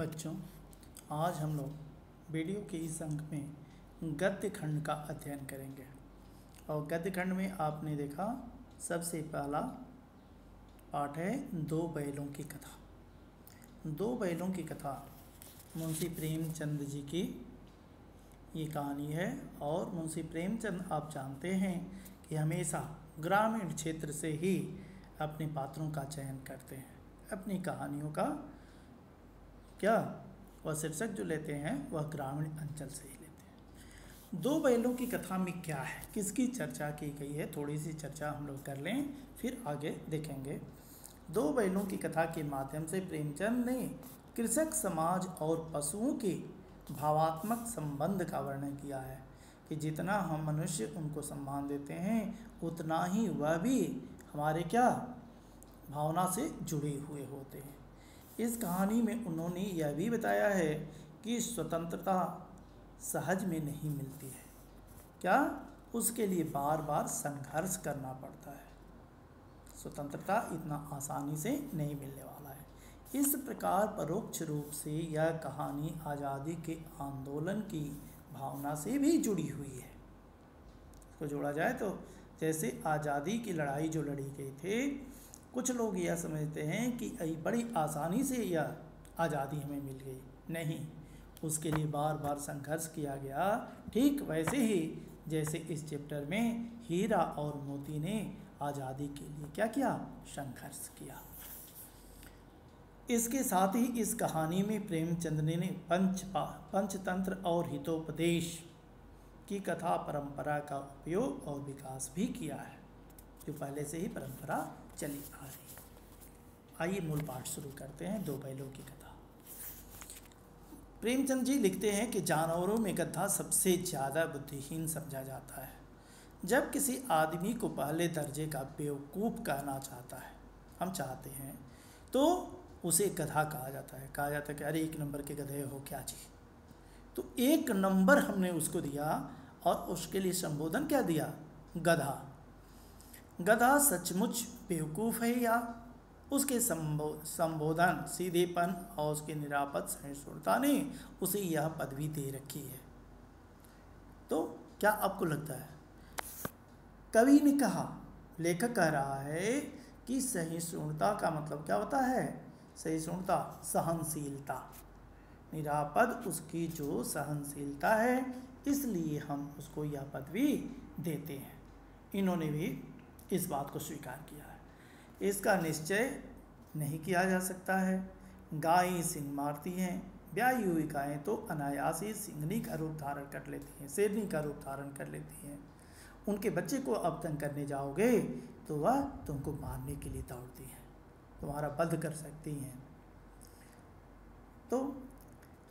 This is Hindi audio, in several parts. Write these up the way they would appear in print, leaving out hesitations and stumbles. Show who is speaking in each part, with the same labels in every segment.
Speaker 1: बच्चों, आज हम लोग वीडियो के इस अंक में गद्य खंड का अध्ययन करेंगे। और गद्य खंड में आपने देखा सबसे पहला पाठ है दो बैलों की कथा। दो बैलों की कथा मुंशी प्रेमचंद जी की ये कहानी है। और मुंशी प्रेमचंद आप जानते हैं कि हमेशा ग्रामीण क्षेत्र से ही अपने पात्रों का चयन करते हैं, अपनी कहानियों का वह शीर्षक जो लेते हैं वह ग्रामीण अंचल से ही लेते हैं। दो बैलों की कथा में क्या है, किसकी चर्चा की गई है, थोड़ी सी चर्चा हम लोग कर लें, फिर आगे देखेंगे। दो बैलों की कथा के माध्यम से प्रेमचंद ने कृषक समाज और पशुओं के भावात्मक संबंध का वर्णन किया है कि जितना हम मनुष्य उनको सम्मान देते हैं उतना ही वह भी हमारे भावना से जुड़े हुए होते हैं। इस कहानी में उन्होंने यह भी बताया है कि स्वतंत्रता सहज में नहीं मिलती है, उसके लिए बार बार संघर्ष करना पड़ता है। स्वतंत्रता इतना आसानी से नहीं मिलने वाला है। इस प्रकार परोक्ष रूप से यह कहानी आज़ादी के आंदोलन की भावना से भी जुड़ी हुई है। इसको जोड़ा जाए तो जैसे आज़ादी की लड़ाई जो लड़ी गई थी, कुछ लोग यह समझते हैं कि बड़ी आसानी से यह आज़ादी हमें मिल गई, नहीं, उसके लिए बार बार संघर्ष किया गया। ठीक वैसे ही जैसे इस चैप्टर में हीरा और मोती ने आज़ादी के लिए क्या किया, संघर्ष किया। इसके साथ ही इस कहानी में प्रेमचंद ने पंचतंत्र और हितोपदेश की कथा परंपरा का उपयोग और विकास भी किया है, जो पहले से ही परंपरा चली आ रही है। आइए मूल पाठ शुरू करते हैं। दो बैलों की कथा। प्रेमचंद जी लिखते हैं कि जानवरों में गधा सबसे ज़्यादा बुद्धिहीन समझा जाता है। जब किसी आदमी को पहले दर्जे का बेवकूफ़ कहना हम चाहते हैं तो उसे गधा कहा जाता है कि अरे एक नंबर के गधे हो क्या जी। तो एक नंबर हमने उसको दिया और उसके लिए संबोधन क्या दिया, गधा। गधा सचमुच बेवकूफ़ है या उसके संबोधन सीधेपन और उसके निरापद सहिष्णुता ने उसे यह पदवी दे रखी है? तो क्या आपको लगता है? कवि ने कहा, लेखक कह रहा है कि सहिष्णुता का मतलब क्या होता है? सहिष्णुता सहनशीलता, निरापद उसकी जो सहनशीलता है, इसलिए हम उसको यह पदवी देते हैं। इन्होंने भी इस बात को स्वीकार किया है। इसका निश्चय नहीं किया जा सकता है। गायें सींग मारती हैं, ब्याही हुई गायें तो अनायास ही सिंगनी का रूप धारण कर लेती हैं, शेरनी का रूप धारण कर लेती हैं। उनके बच्चे को अब तंग करने जाओगे तो वह तुमको मारने के लिए दौड़ती हैं, तुम्हारा वध कर सकती हैं। तो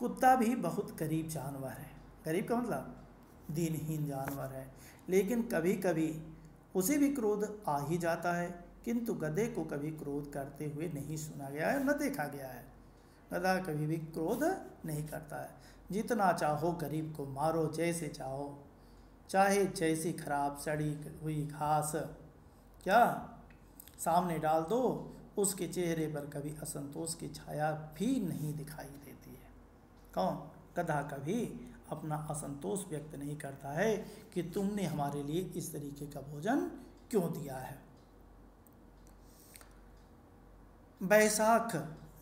Speaker 1: कुत्ता भी बहुत गरीब जानवर है। गरीब का मतलब दीनहीन जानवर है, लेकिन कभी कभी उसे भी क्रोध आ ही जाता है। किंतु गधे को कभी क्रोध करते हुए नहीं सुना गया है, न देखा गया है। गधा कभी भी क्रोध नहीं करता है। जितना चाहो गरीब को मारो, जैसे चाहो, चाहे जैसी खराब सड़ी हुई घास सामने डाल दो, उसके चेहरे पर कभी असंतोष की छाया भी नहीं दिखाई देती है। कौन? गधा कभी अपना असंतोष व्यक्त नहीं करता है कि तुमने हमारे लिए इस तरीके का भोजन क्यों दिया है। बैसाख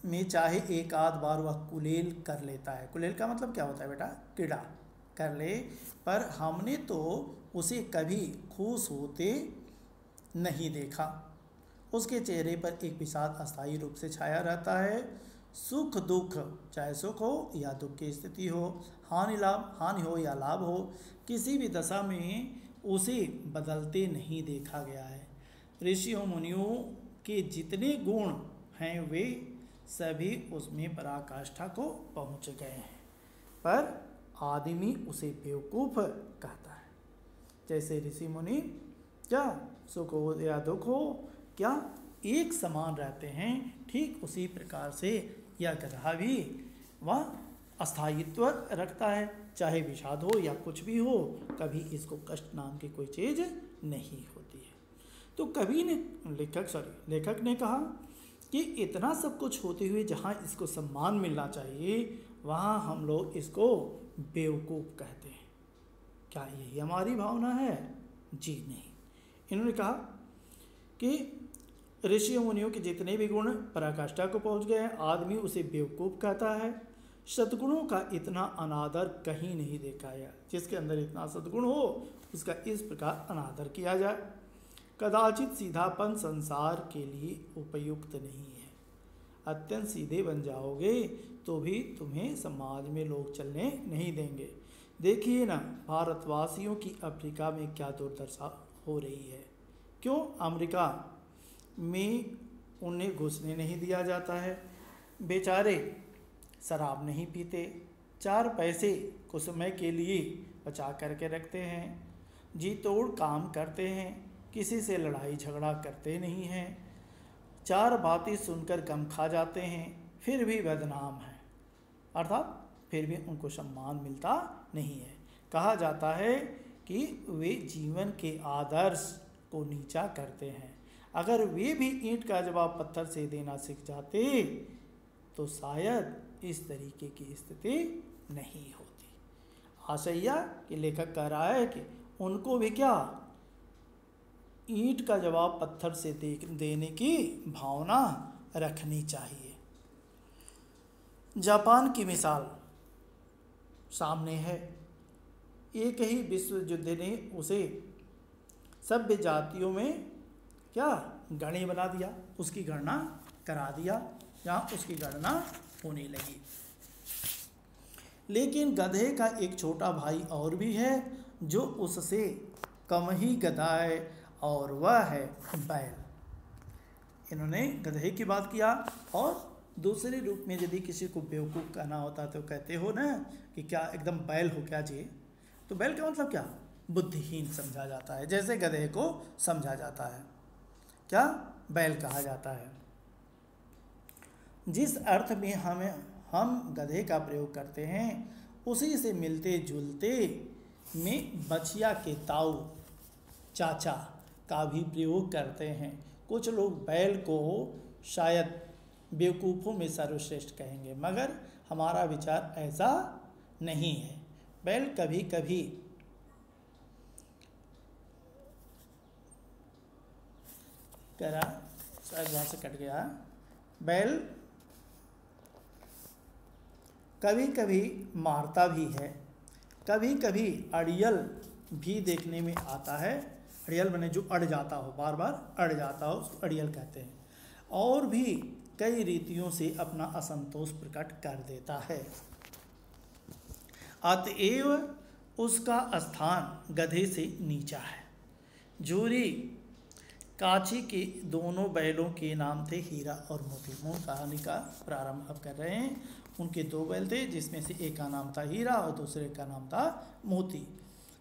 Speaker 1: में चाहे एक आध बार वह कुलेल कर लेता है। कुलेल का मतलब क्या होता है बेटा? कीड़ा कर ले, पर हमने तो उसे कभी खुश होते नहीं देखा। उसके चेहरे पर एक विषाद अस्थायी रूप से छाया रहता है। सुख दुख, चाहे सुख हो या दुख की स्थिति हो, हानि हो या लाभ हो, किसी भी दशा में उसे बदलते नहीं देखा गया है। ऋषियों मुनियों के जितने गुण हैं वे सभी उसमें पराकाष्ठा को पहुँच गए हैं, पर आदमी उसे बेवकूफ़ कहता है। जैसे ऋषि मुनि सुख हो या दुख हो एक समान रहते हैं, ठीक उसी प्रकार से यह गधा भी वह अस्थायित्व रखता है। चाहे विषाद हो या कुछ भी हो, कभी इसको कष्ट नाम की कोई चीज़ नहीं होती है। तो लेखक ने कहा कि इतना सब कुछ होते हुए जहाँ इसको सम्मान मिलना चाहिए वहाँ हम लोग इसको बेवकूफ़ कहते हैं। क्या यही हमारी भावना है? जी नहीं। इन्होंने कहा कि ऋषियों मुनियों के जितने भी गुण पराकाष्ठा को पहुँच गए हैं, आदमी उसे बेवकूफ़ कहता है। सद्गुणों का इतना अनादर कहीं नहीं देखा है। जिसके अंदर इतना सद्गुण हो उसका इस प्रकार अनादर किया जाए। कदाचित सीधापन संसार के लिए उपयुक्त नहीं है। अत्यंत सीधे बन जाओगे तो भी तुम्हें समाज में लोग चलने नहीं देंगे। देखिए ना, भारतवासियों की अफ्रीका में क्या दुर्दशा हो रही है। क्यों अमेरिका में उन्हें घुसने नहीं दिया जाता है? बेचारे शराब नहीं पीते, 4 पैसे को समय के लिए बचा करके रखते हैं, जी तोड़ काम करते हैं, किसी से लड़ाई झगड़ा करते नहीं हैं, 4 बातें सुनकर गम खा जाते हैं, फिर भी बदनाम है, अर्थात फिर भी उनको सम्मान मिलता नहीं है। कहा जाता है कि वे जीवन के आदर्श को नीचा करते हैं। अगर वे भी ईंट का जवाब पत्थर से देना सीख जाते तो शायद इस तरीके की स्थिति नहीं होती। आशया के लेखक कह रहा है कि उनको भी क्या ईंट का जवाब पत्थर से देने की भावना रखनी चाहिए। जापान की मिसाल सामने है। एक ही विश्व युद्ध ने उसे सभ्य जातियों में क्या गणे बना दिया, उसकी गणना करा दिया जहाँ उसकी गणना होने लगी। लेकिन गधे का एक छोटा भाई और भी है जो उससे कम ही गधा है, और वह है बैल। इन्होंने गधे की बात किया। और दूसरे रूप में यदि किसी को बेवकूफ़ कहना होता तो कहते हो ना कि क्या एकदम बैल हो क्या जी। तो बैल का मतलब क्या? बुद्धिहीन समझा जाता है, जैसे गधे को समझा जाता है क्या बैल कहा जाता है। जिस अर्थ में हम गधे का प्रयोग करते हैं उसी से मिलते जुलते में बछिया के ताऊ चाचा का भी प्रयोग करते हैं। कुछ लोग बैल को शायद बेवकूफ़ों में सर्वश्रेष्ठ कहेंगे, मगर हमारा विचार ऐसा नहीं है। बैल कभी कभी करा शायद वहाँ से कट गया। बैल कभी कभी मारता भी है, कभी कभी अड़ियल भी देखने में आता है। अड़ियल बने जो अड़ जाता हो, बार बार अड़ जाता हो, उसको अड़ियल कहते हैं। और भी कई रीतियों से अपना असंतोष प्रकट कर देता है। अतएव उसका स्थान गधे से नीचा है। जूरी काची के दोनों बैलों के नाम थे हीरा और मोती। मूल कहानी का प्रारंभ अब कर रहे हैं। उनके 2 बैल थे, जिसमें से एक का नाम था हीरा और दूसरे का नाम था मोती।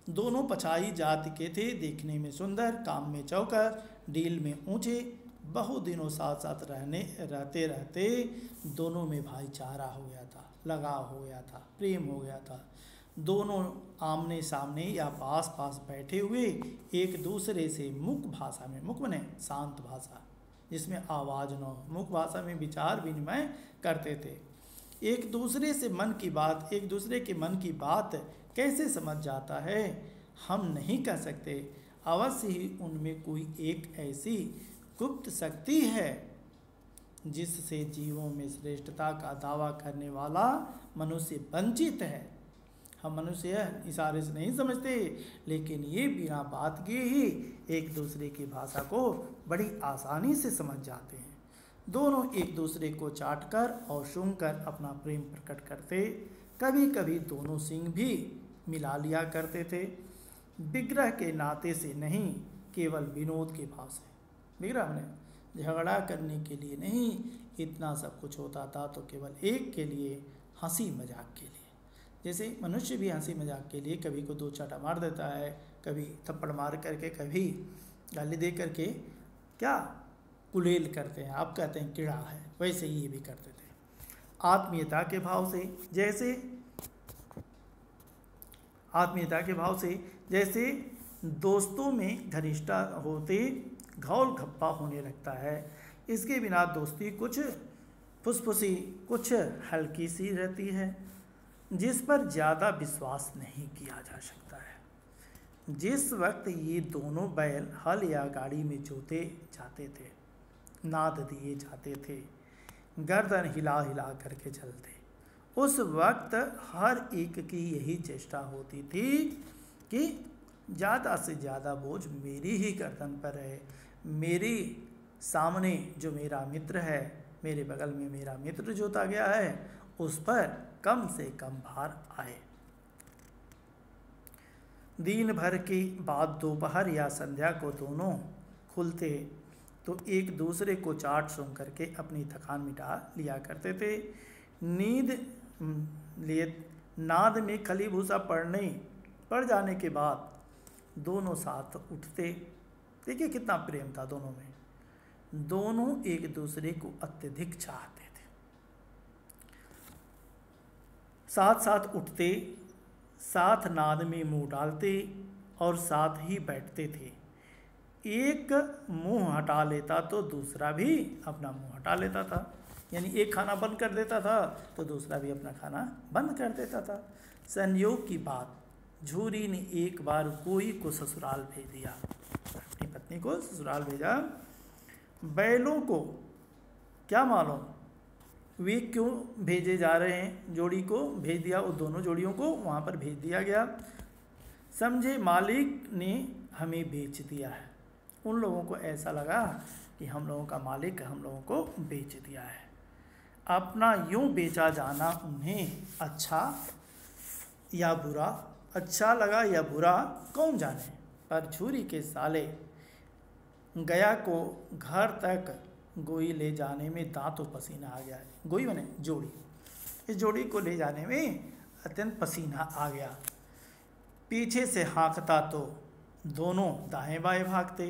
Speaker 1: दोनों पछाई जाति के थे, देखने में सुंदर, काम में चौकर, डील में ऊंचे। बहुत दिनों साथ साथ रहते रहते दोनों में भाईचारा हो गया था, लगाव हो गया था, प्रेम हो गया था। दोनों आमने सामने या पास पास बैठे हुए एक दूसरे से मुख भाषा में, मुख बने शांत भाषा जिसमें आवाज़ न हो, मुख भाषा में विचार विनिमय करते थे। एक दूसरे से मन की बात, एक दूसरे के मन की बात कैसे समझ जाता है हम नहीं कह सकते। अवश्य ही उनमें कोई एक ऐसी गुप्त शक्ति है जिससे जीवों में श्रेष्ठता का दावा करने वाला मनुष्य वंचित है। हम मनुष्य इशारे से नहीं समझते, लेकिन ये बिना बात किए ही एक दूसरे की भाषा को बड़ी आसानी से समझ जाते हैं। दोनों एक दूसरे को चाटकर और सूंघकर अपना प्रेम प्रकट करते। कभी कभी दोनों सींग भी मिला लिया करते थे। विग्रह के नाते से नहीं, केवल विनोद के भाव से। विग्रह ने झगड़ा करने के लिए नहीं, इतना सब कुछ होता था तो केवल एक के लिए, हंसी मजाक के लिए। जैसे मनुष्य भी हंसी मजाक के लिए कभी को 2 चाटा मार देता है, कभी थप्पड़ मार करके, कभी गाली दे करके क्या कुलेल करते हैं, आप कहते हैं कीड़ा है, वैसे ही ये भी करते थे। आत्मीयता के भाव से जैसे दोस्तों में घनिष्ठता होते घौल घप्पा होने लगता है। इसके बिना दोस्ती कुछ फुसफुसी, कुछ हल्की सी रहती है, जिस पर ज़्यादा विश्वास नहीं किया जा सकता है। जिस वक्त ये दोनों बैल हल या गाड़ी में जोते जाते थे, नाद दिए जाते थे, गर्दन हिला हिला करके चलते, उस वक्त हर एक की यही चेष्टा होती थी कि ज़्यादा से ज़्यादा बोझ मेरी ही गर्दन पर है, मेरे सामने जो मेरा मित्र है, मेरे बगल में मेरा मित्र जोता गया है, उस पर कम से कम भार आए। दिन भर के बाद दोपहर या संध्या को दोनों खुलते तो एक दूसरे को चाट सूंघ करके अपनी थकान मिटा लिया करते थे। नाद में खली भूसा पड़ जाने के बाद दोनों साथ उठते। देखिए कितना प्रेम था दोनों में, दोनों एक दूसरे को अत्यधिक चाहते थे। साथ साथ उठते, साथ नाद में मुंह डालते और साथ ही बैठते थे। एक मुंह हटा लेता तो दूसरा भी अपना मुंह हटा लेता था, यानी एक खाना बंद कर देता था तो दूसरा भी अपना खाना बंद कर देता था। संयोग की बात, झूरी ने एक बार कोई को ससुराल भेज दिया, अपनी पत्नी को ससुराल भेजा। बैलों को क्या मालूम वे क्यों भेजे जा रहे हैं, जोड़ी को भेज दिया, उन दोनों जोड़ियों को वहाँ पर भेज दिया गया। समझे मालिक ने हमें बेच दिया है। उन लोगों को ऐसा लगा कि हम लोगों का मालिक हम लोगों को बेच दिया है। अपना यूं बेचा जाना उन्हें अच्छा या बुरा, अच्छा लगा या बुरा कौन जाने, पर झूरी के साले गया को घर तक गोई ले जाने में दांतों पसीना आ गया। गोई बने जोड़ी, इस जोड़ी को ले जाने में अत्यंत पसीना आ गया। पीछे से हाँकता तो दोनों दाएं बाएं भागते,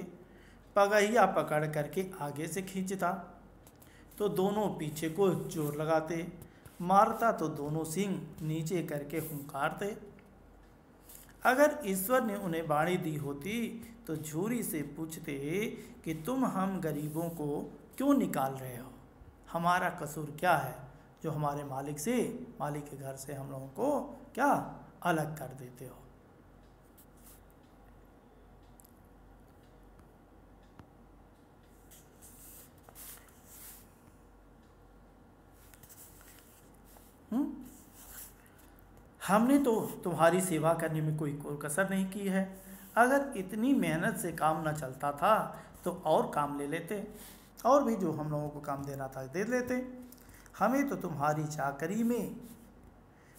Speaker 1: पगहिया पकड़ करके आगे से खींचता तो दोनों पीछे को जोर लगाते, मारता तो दोनों सींग नीचे करके हुंकारते। अगर ईश्वर ने उन्हें बाणी दी होती तो झूरी से पूछते कि तुम हम गरीबों को क्यों निकाल रहे हो, हमारा कसूर क्या है जो हमारे मालिक के घर से हम लोगों को क्या अलग कर देते हो। हमने तो तुम्हारी सेवा करने में कोई कसर नहीं की है। अगर इतनी मेहनत से काम न चलता था तो और काम ले लेते, और भी जो हम लोगों को काम देना था दे लेते। हमें तो तुम्हारी चाकरी में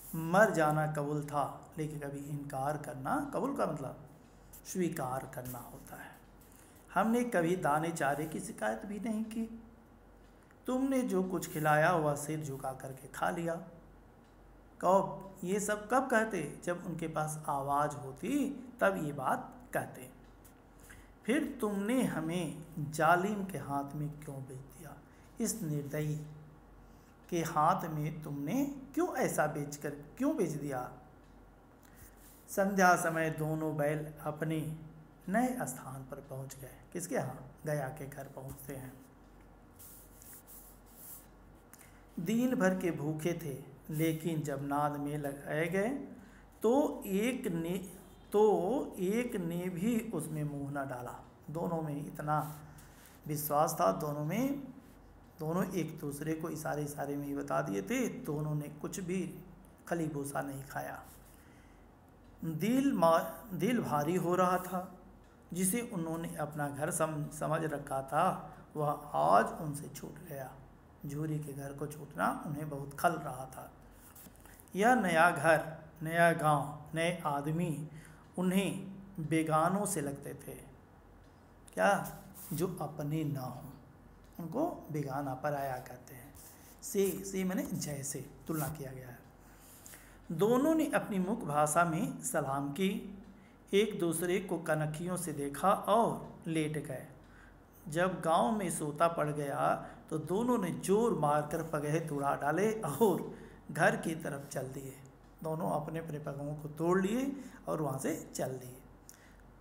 Speaker 1: मर जाना कबूल था, लेकिन कभी इनकार करना, कबूल का मतलब स्वीकार करना होता है। हमने कभी दाने चारे की शिकायत भी नहीं की। तुमने जो कुछ खिलाया वह सिर झुका करके खा लिया। कब ये सब कब कहते, जब उनके पास आवाज़ होती तब ये बात कहते। फिर तुमने हमें जालिम के हाथ में क्यों बेच दिया, इस निर्दयी के हाथ में तुमने क्यों ऐसा क्यों बेच दिया। संध्या समय दोनों बैल अपने नए स्थान पर पहुंच गए। किसके यहाँ, गया के घर पहुंचते हैं। दिन भर के भूखे थे, लेकिन जब नाद में लगाए गए तो एक ने भी उसमें मुंह न डाला। दोनों में इतना विश्वास था, दोनों एक दूसरे को इशारे में ही बता दिए थे। दोनों ने कुछ भी खली भूसा नहीं खाया। दिल भारी हो रहा था। जिसे उन्होंने अपना घर समझ रखा था वह आज उनसे छूट गया। झूरी के घर को छूटना उन्हें बहुत खल रहा था। यह नया घर, नया गांव, नए आदमी उन्हें बेगानों से लगते थे, क्या जो अपने ना हों, उनको बेगाना पराया कहते हैं। से माने जैसे तुलना किया गया है। दोनों ने अपनी मुख भाषा में सलाम की, एक दूसरे को कनखियों से देखा और लेट गए। जब गांव में सोता पड़ गया तो दोनों ने जोर मारकर पगहे तुड़ा डाले और घर की तरफ चल दिए। दोनों अपने अपने पगहों को तोड़ लिए और वहाँ से चल दिए।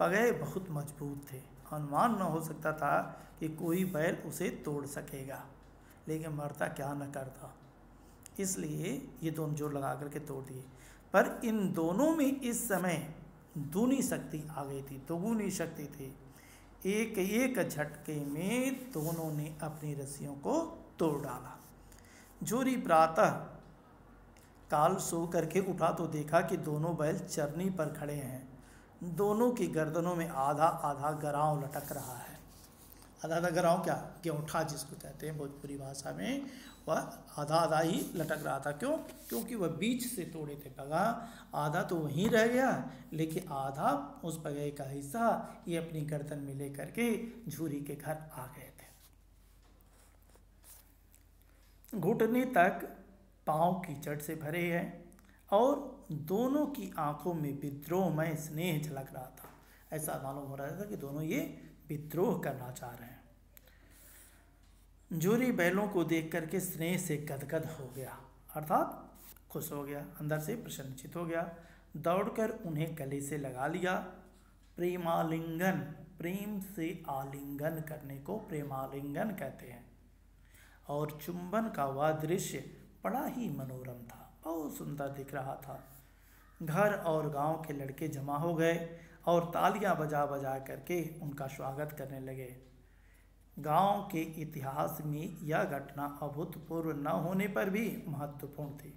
Speaker 1: पगहे बहुत मजबूत थे अनुमान न हो सकता था कि कोई बैल उसे तोड़ सकेगा, लेकिन मरता क्या न करता। इसलिए ये दोनों जोर लगा करके तोड़ दिए। पर इन दोनों में इस समय दूनी शक्ति आ गई थी, दोगुनी शक्ति थी। एक एक झटके में दोनों ने अपनी रस्सियों को तोड़ डाला। झूरी प्रातः काल सो करके उठा तो देखा कि दोनों बैल चरनी पर खड़े हैं। दोनों की गर्दनों में आधा आधा गराव लटक रहा है। आधा आधा गराव क्या, गेंठा जिसको कहते हैं भोजपुरी भाषा में, वह आधा आधा ही लटक रहा था। क्यों? क्योंकि वह बीच से तोड़े थे पगा, आधा तो वहीं रह गया, लेकिन आधा उस पगे का हिस्सा ये अपनी गर्दन में ले करके झूरी के घर आ गए थे। घुटने तक पांव कीचड़ से भरे हैं और दोनों की आंखों में विद्रोहमय स्नेह झलक रहा था। ऐसा मालूम हो रहा था कि दोनों ये विद्रोह करना चाह रहे हैं। झूरी बैलों को देख करके स्नेह से गदगद हो गया, अर्थात खुश हो गया, अंदर से प्रसन्नचित हो गया। दौड़कर उन्हें गले से लगा लिया। प्रेमालिंगन, प्रेम से आलिंगन करने को प्रेमालिंगन कहते हैं। और चुंबन का वह दृश्य बड़ा ही मनोरम था, बहुत सुंदर दिख रहा था। घर और गांव के लड़के जमा हो गए और तालियां बजा बजा करके उनका स्वागत करने लगे। गांव के इतिहास में यह घटना अभूतपूर्व न होने पर भी महत्वपूर्ण थी।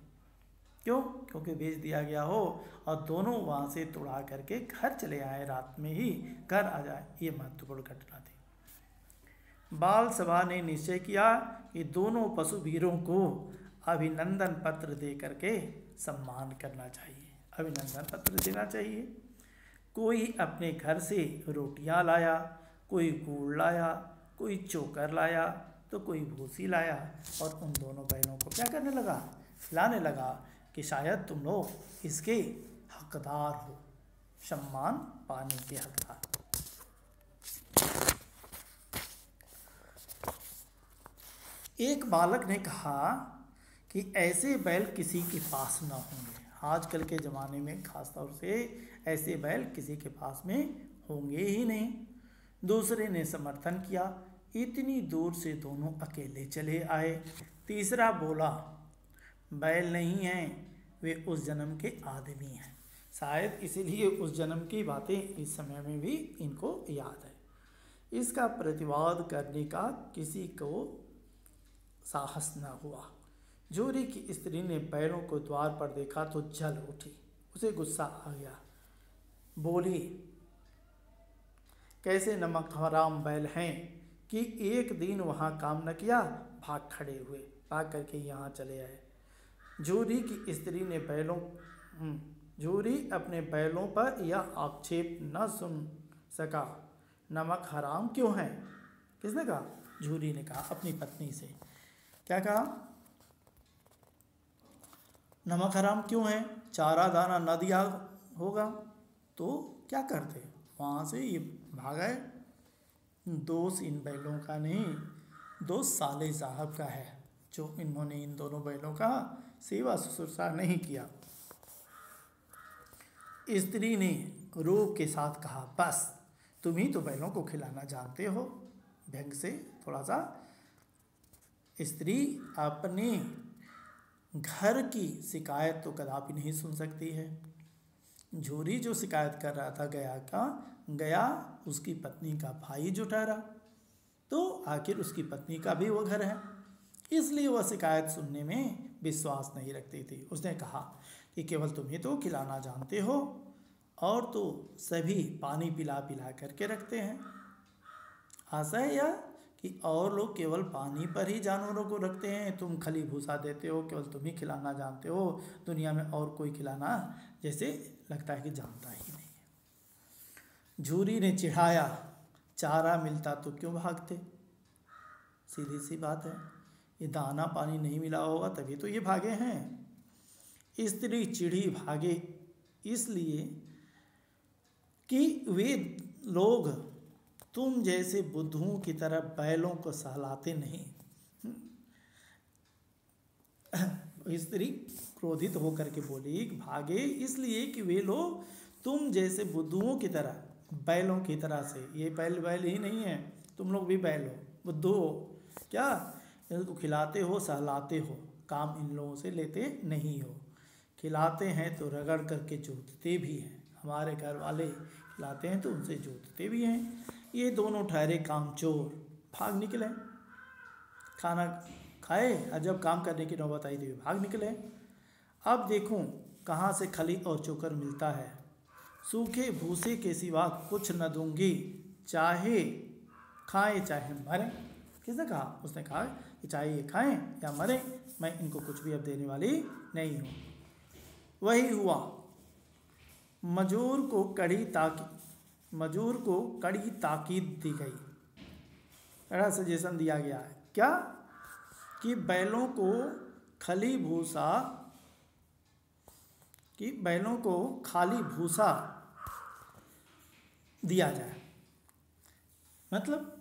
Speaker 1: क्यों? क्योंकि बेच दिया गया हो और दोनों वहाँ से तुड़ा करके घर चले आए, रात में ही घर आ जाए, ये महत्वपूर्ण घटना थी। बाल सभा ने निश्चय किया कि दोनों पशुवीरों को अभिनंदन पत्र दे करके सम्मान करना चाहिए, अभिनंदन पत्र देना चाहिए। कोई अपने घर से रोटियां लाया, कोई गुड़ लाया, कोई चोकर लाया, तो कोई भूसी लाया और उन दोनों बहनों को क्या करने लगा? खिलाने लगा कि शायद तुम लोग इसके हकदार हो, सम्मान पाने के हकदार। एक बालक ने कहा कि ऐसे बैल किसी के पास न होंगे। आजकल के ज़माने में खासतौर से ऐसे बैल किसी के पास में होंगे ही नहीं। दूसरे ने समर्थन किया। इतनी दूर से दोनों अकेले चले आए। तीसरा बोला, बैल नहीं हैं, वे उस जन्म के आदमी हैं। शायद इसीलिए उस जन्म की बातें इस समय में भी इनको याद है। इसका प्रतिवाद करने का किसी को साहस न हुआ। जोरी की स्त्री ने बैलों को द्वार पर देखा तो जल उठी, उसे गुस्सा आ गया। बोली, कैसे नमक हराम बैल हैं कि एक दिन वहाँ काम न किया, भाग खड़े हुए, भाग करके यहाँ चले आए। जोरी की स्त्री ने जोरी अपने बैलों पर यह आक्षेप न सुन सका। नमक हराम क्यों है? किसने कहा? जोरी ने कहा अपनी पत्नी से। क्या कहा? नमक हराम क्यों है? चारा दाना न दिया होगा तो क्या करते? वहाँ से ये भागे। दोष इन बैलों का नहीं, दोष साले साहब का है, जो इन्होंने इन दोनों बैलों का सेवा शुश्रूषा नहीं किया। स्त्री ने रोब के साथ कहा, बस तुम ही तो बैलों को खिलाना जानते हो। व्यंग से थोड़ा सा। स्त्री अपने घर की शिकायत तो कदापि नहीं सुन सकती है। झूरी जो शिकायत कर रहा था गया उसकी पत्नी का भाई जो ठहरा, तो आखिर उसकी पत्नी का भी वो घर है, इसलिए वह शिकायत सुनने में विश्वास नहीं रखती थी। उसने कहा कि केवल तुम ही तो खिलाना जानते हो, और तो सभी पानी पिला पिला करके रखते हैं। आशा है यह कि और लोग केवल पानी पर ही जानवरों को रखते हैं, तुम खली भूसा देते हो, केवल तुम ही खिलाना जानते हो, दुनिया में और कोई खिलाना जैसे लगता है कि जानता ही नहीं है। झूरी ने चिढ़ाया, चारा मिलता तो क्यों भागते? सीधी सी बात है, ये दाना पानी नहीं मिला होगा तभी तो ये भागे हैं। स्त्री चिढ़ी भागे इसलिए कि वे लोग तुम जैसे बुद्धुओं की तरह बैलों को सहलाते नहीं। स्त्री क्रोधित होकर के बोली, भागे इसलिए कि वे लोग तुम जैसे बुद्धुओं की तरह बैलों की तरह से। ये बैल बैल ही नहीं है, तुम लोग भी बैल हो, बुद्धू हो क्या? इनको खिलाते हो, सहलाते हो, काम इन लोगों से लेते नहीं हो। खिलाते हैं तो रगड़ करके जोतते भी हैं, हमारे घर वाले खिलाते हैं तो उनसे जोतते भी हैं। ये दोनों ठहरे कामचोर, भाग निकले। खाना खाए और जब काम करने की नौबत आई तो भाग निकले। अब देखूं कहाँ से खली और चोकर मिलता है, सूखे भूसे के सिवा कुछ न दूंगी, चाहे खाएं चाहे मरें। किसने कहा? उसने कहा कि चाहे ये खाएं या मरें, मैं इनको कुछ भी अब देने वाली नहीं हूँ। वही हुआ, मजूर को कड़ी ताकीद दी गई। बड़ा सजेशन दिया गया है क्या? कि बैलों को खाली भूसा दिया जाए, मतलब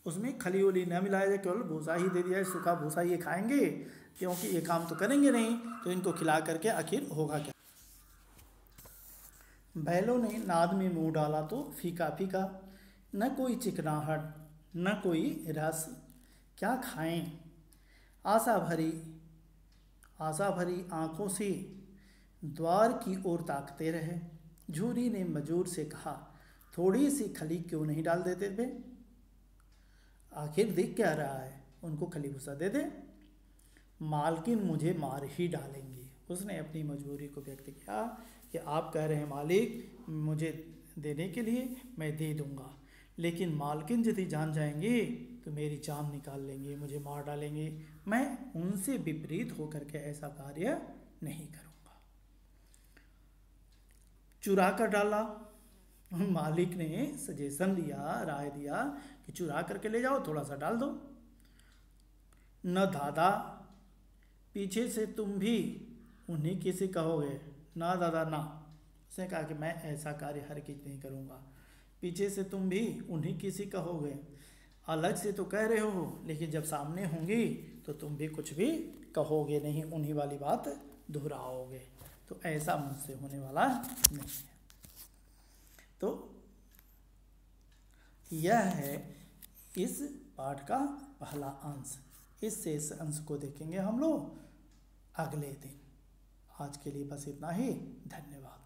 Speaker 1: उसमें खली उली न मिलाया जाए, केवल भूसा ही दे दिया जाए, सूखा भूसा ये खाएंगे, क्योंकि ये काम तो करेंगे नहीं, तो इनको खिला करके आखिर होगा क्या? बैलों ने नाद में मुंह डाला तो फीका फीका, न कोई चिकनाहट न कोई रस, क्या खाएं? आशा भरी आंखों से द्वार की ओर ताकते रहे। झूरी ने मजूर से कहा, थोड़ी सी खली क्यों नहीं डाल देते थे? आखिर दिख क्या रहा है, उनको खली भूसा दे दे। मालकिन मुझे मार ही डालेंगी। उसने अपनी मजबूरी को व्यक्त किया कि आप कह रहे हैं मालिक मुझे देने के लिए, मैं दे दूंगा, लेकिन मालकिन यदि जान जाएंगे तो मेरी जान निकाल लेंगे, मुझे मार डालेंगे। मैं उनसे विपरीत होकर के ऐसा कार्य नहीं करूंगा। चुरा कर डाला। मालिक ने सजेशन दिया, राय दिया कि चुरा करके ले जाओ, थोड़ा सा डाल दो। न दादा, पीछे से तुम भी उन्हीं की से कहोगे। ना दादा ना, उसने कहा कि मैं ऐसा कार्य हरगिज नहीं करूँगा। पीछे से तुम भी उन्हीं की सी कहोगे, अलग से तो कह रहे हो, लेकिन जब सामने होंगी तो तुम भी कुछ भी कहोगे नहीं, उन्हीं वाली बात दोहराओगे। तो ऐसा मुझसे होने वाला नहीं है। तो यह है इस पाठ का पहला अंश। इस शेष अंश को देखेंगे हम लोग अगले दिन। आज के लिए बस इतना ही। धन्यवाद।